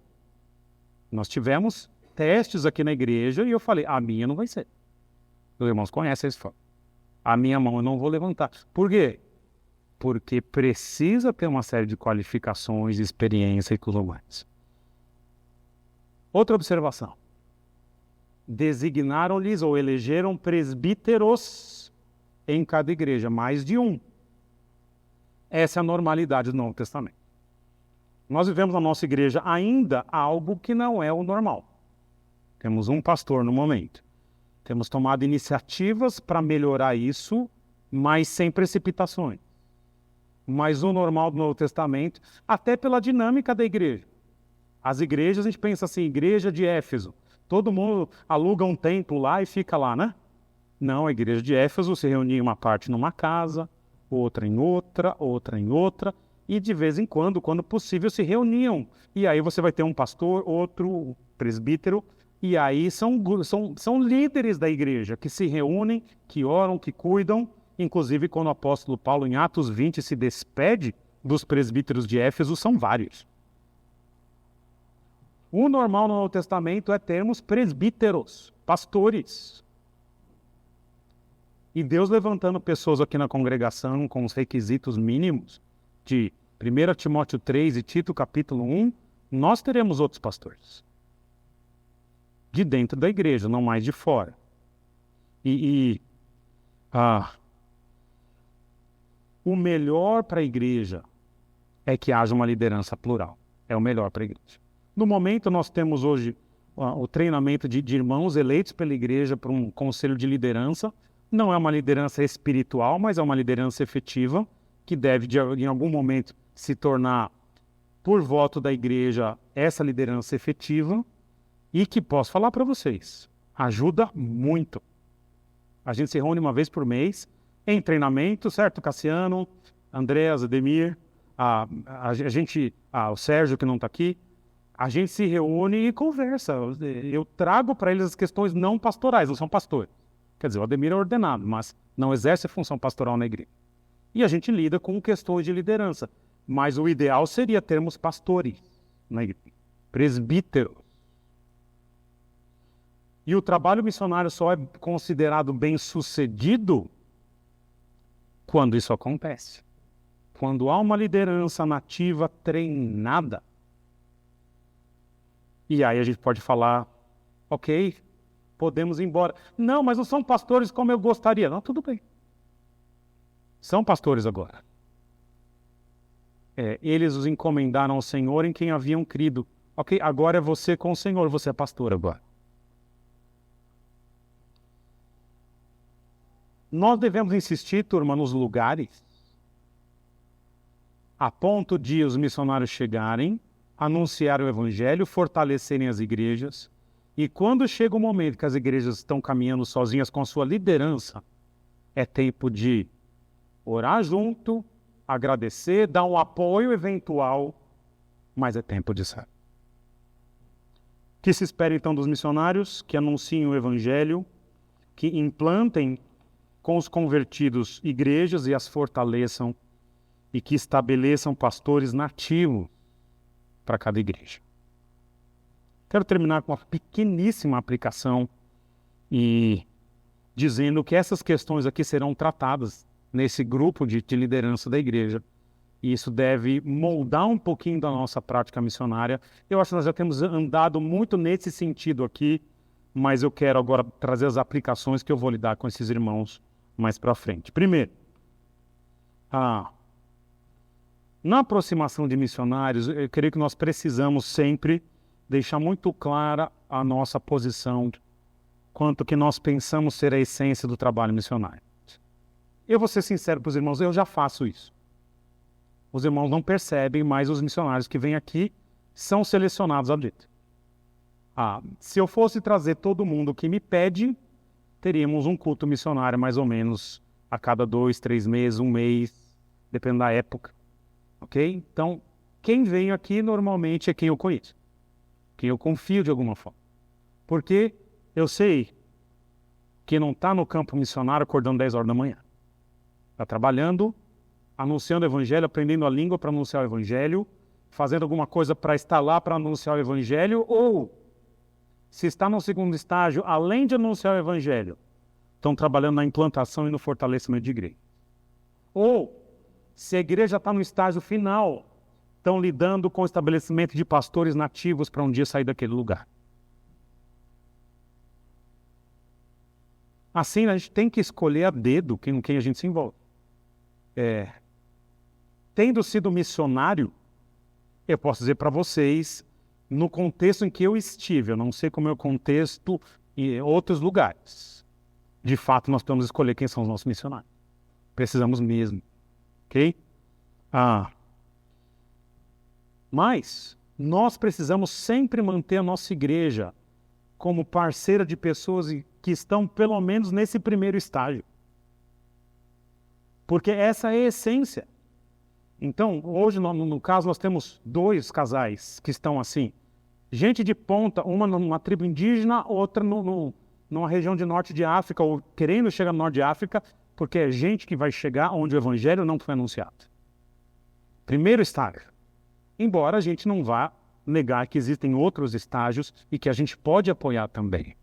Nós tivemos testes aqui na igreja e eu falei, a minha não vai ser. Os irmãos conhecem isso. A minha mão eu não vou levantar. Por quê? Porque precisa ter uma série de qualificações, experiência e tudo mais. Outra observação. Designaram-lhes ou elegeram presbíteros em cada igreja, mais de um. Essa é a normalidade do Novo Testamento. Nós vivemos na nossa igreja ainda algo que não é o normal. Temos um pastor no momento. Temos tomado iniciativas para melhorar isso, mas sem precipitações. Mas o normal do Novo Testamento, até pela dinâmica da igreja. As igrejas, a gente pensa assim, igreja de Éfeso. Todo mundo aluga um templo lá e fica lá, né? Não, a igreja de Éfeso se reunia uma parte numa casa, outra em outra, outra em outra, e de vez em quando possível, se reuniam. E aí você vai ter um pastor, outro presbítero, e aí são líderes da igreja que se reúnem, que oram, que cuidam. Inclusive, quando o apóstolo Paulo, em Atos 20, se despede dos presbíteros de Éfeso, são vários. O normal no Novo Testamento é termos presbíteros, pastores. E Deus levantando pessoas aqui na congregação com os requisitos mínimos de 1 Timóteo 3 e Tito capítulo 1, nós teremos outros pastores. De dentro da igreja, não mais de fora. O melhor para a igreja é que haja uma liderança plural. É o melhor para a igreja. No momento, nós temos hoje o treinamento de irmãos eleitos pela igreja para um conselho de liderança. Não é uma liderança espiritual, mas é uma liderança efetiva, que deve, em algum momento, se tornar, por voto da igreja, essa liderança efetiva, e que posso falar para vocês, ajuda muito. A gente se reúne uma vez por mês, em treinamento, certo, Cassiano, Andréas, Ademir, o Sérgio, que não está aqui, a gente se reúne e conversa. Eu trago para eles as questões não pastorais, não são pastores. Quer dizer, o Ademir é ordenado, mas não exerce a função pastoral na igreja. E a gente lida com questões de liderança. Mas o ideal seria termos pastores na igreja, presbíteros. E o trabalho missionário só é considerado bem-sucedido quando isso acontece. Quando há uma liderança nativa treinada. E aí a gente pode falar, ok, podemos ir embora. Não, mas não são pastores como eu gostaria. Não, tudo bem. São pastores agora. Eles os encomendaram ao Senhor em quem haviam crido. Ok, agora é você com o Senhor, você é pastor agora. Nós devemos insistir, turma, nos lugares, a ponto de os missionários chegarem, anunciarem o evangelho, fortalecerem as igrejas, e quando chega o momento que as igrejas estão caminhando sozinhas com a sua liderança, é tempo de orar junto, agradecer, dar um apoio eventual, mas é tempo de sair. Que se espera então dos missionários? Que anunciem o evangelho, que implantem com os convertidos igrejas e as fortaleçam, e que estabeleçam pastores nativos para cada igreja. Quero terminar com uma pequeníssima aplicação e dizendo que essas questões aqui serão tratadas nesse grupo de liderança da igreja e isso deve moldar um pouquinho da nossa prática missionária. Eu acho que nós já temos andado muito nesse sentido aqui, mas eu quero agora trazer as aplicações que eu vou lidar com esses irmãos mais para frente. Primeiro, na aproximação de missionários, eu creio que nós precisamos sempre deixar muito clara a nossa posição quanto que nós pensamos ser a essência do trabalho missionário. Eu vou ser sincero para os irmãos, eu já faço isso. Os irmãos não percebem, mas os missionários que vêm aqui são selecionados a dedo. Se eu fosse trazer todo mundo que me pede, teríamos um culto missionário mais ou menos a cada 2, 3 meses, 1 mês, dependendo da época. Ok? Então, quem vem aqui normalmente é quem eu conheço, quem eu confio de alguma forma. Porque eu sei que não está no campo missionário acordando 10 horas da manhã. Está trabalhando, anunciando o evangelho, aprendendo a língua para anunciar o evangelho, fazendo alguma coisa para estar lá para anunciar o evangelho, ou, se está no segundo estágio, além de anunciar o evangelho, estão trabalhando na implantação e no fortalecimento de igreja. Ou, se a igreja está no estágio final, estão lidando com o estabelecimento de pastores nativos para um dia sair daquele lugar. Assim, a gente tem que escolher a dedo com quem a gente se envolve. Tendo sido missionário, eu posso dizer para vocês, no contexto em que eu estive, eu não sei como é o contexto em outros lugares. De fato, nós precisamos escolher quem são os nossos missionários. Precisamos mesmo. Ok? Mas nós precisamos sempre manter a nossa igreja como parceira de pessoas que estão pelo menos nesse primeiro estágio. Porque essa é a essência. Então, hoje, no caso, nós temos 2 casais que estão assim. Gente de ponta, uma numa tribo indígena, outra numa região de norte de África, ou querendo chegar no norte de África, porque é gente que vai chegar onde o evangelho não foi anunciado. Primeiro estágio. Embora a gente não vá negar que existem outros estágios e que a gente pode apoiar também.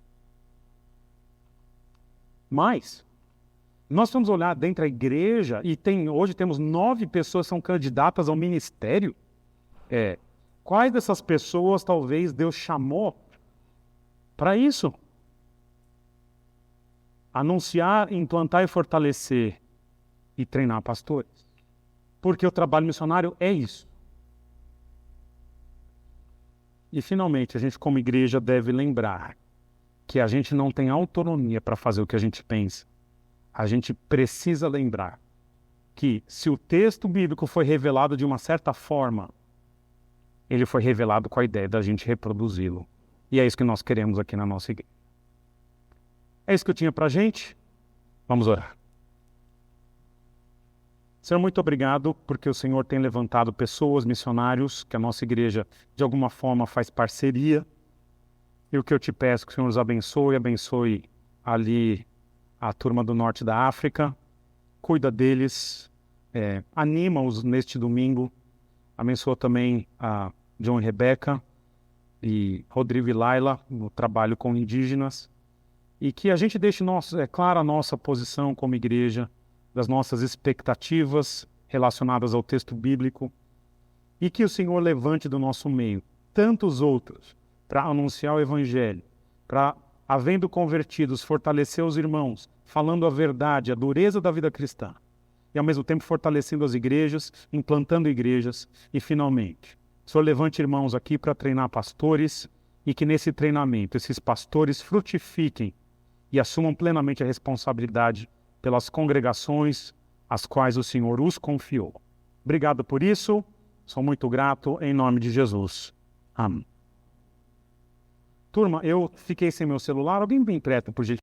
Mas nós vamos olhar dentro da igreja e hoje temos 9 pessoas que são candidatas ao ministério. Quais dessas pessoas talvez Deus chamou para isso? Anunciar, implantar e fortalecer e treinar pastores. Porque o trabalho missionário é isso. E finalmente, a gente como igreja deve lembrar que a gente não tem autonomia para fazer o que a gente pensa. A gente precisa lembrar que se o texto bíblico foi revelado de uma certa forma, ele foi revelado com a ideia da gente reproduzi-lo. E é isso que nós queremos aqui na nossa igreja. É isso que eu tinha para a gente. Vamos orar. Senhor, muito obrigado porque o Senhor tem levantado pessoas, missionários, que a nossa igreja de alguma forma faz parceria. E o que eu te peço que o Senhor os abençoe ali a turma do norte da África, cuida deles, anima-os neste domingo, abençoa também a John e Rebeca e Rodrigo e Laila no trabalho com indígenas, e que a gente deixe clara a nossa posição como igreja, das nossas expectativas relacionadas ao texto bíblico, e que o Senhor levante do nosso meio tantos outros para anunciar o evangelho, para, havendo convertidos, fortalecer os irmãos, falando a verdade, a dureza da vida cristã, e ao mesmo tempo fortalecendo as igrejas, implantando igrejas, e finalmente, o Senhor levante irmãos aqui para treinar pastores, e que nesse treinamento esses pastores frutifiquem e assumam plenamente a responsabilidade pelas congregações às quais o Senhor os confiou. Obrigado por isso, sou muito grato, em nome de Jesus. Amém. Turma, eu fiquei sem meu celular, alguém me empresta, por gentileza?